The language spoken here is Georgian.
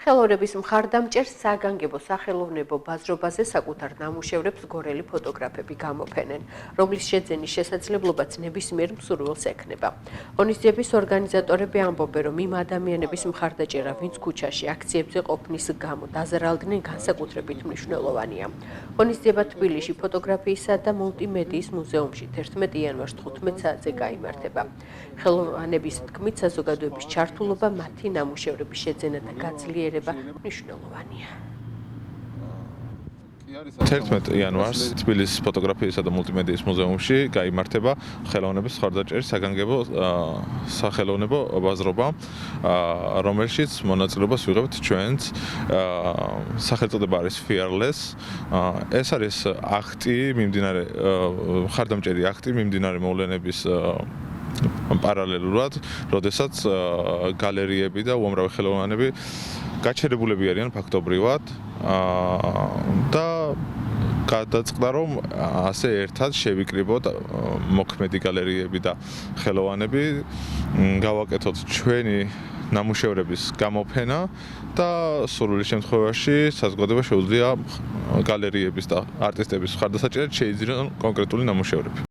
ხელოვნების მხარდამჭერ საგანგებო სახელოვნებო ბაზრობაზე საკუთარ ნამუშევრებს გორელი ფოტოგრაფები გამოფენენ, რომლის შეძენის შესაძლებლობაც ნებისმიერ მსურველს ექნება. ღონისძიების ორგანიზატორები ამბობენ, რომ იმ ადამიანების მხარდაჭერა, ვინც ქუჩაში აქციებზე ყოფნის გამო დაზარალდნენ, განსაკუთრებით მნიშვნელოვანია. ღონისძიება თბილისში ფოტოგრაფიისა და მულტიმედიის მუზეუმში 11 იანვარს 15 საათზე გაიმართება. ხელოვნების თქმით, საზოგადოების ჩართულობა მათი ნამუშევრების შეძენა და გაძლიერება მნიშვნელოვანია. 11 იანვარს თბილისის ფოტოგრაფიისა და მულტიმედიის მუზეუმში გაიმართება ხელოვნების მხარდაჭერის საგანგებო სახელოვნებო ბაზრობა, რომელშიც მონაწილეობას ვიღებთ ჩვენც. სახელწოდება არის Fearless. ეს არის აქტი, მხარდამჭერი აქტი მიმდინარე მოვლენების პარალელურად, როდესაც გალერიები და უამრავი ხელოვნები გაჩერებულები არიან ფაქტობრივად და გადაწყდა, რომ ასე ერთად შევიკრიბოთ მოქმედი გალერიები და ხელოვნები, გავაკეთოთ ჩვენი ნამუშევრების გამოფენა და სრული შემთხვევაში საზოგადოება შეუძლია გალერიების და არტისტების მხარდასაჭერად შეიძინონ კონკრეტული ნამუშევრები.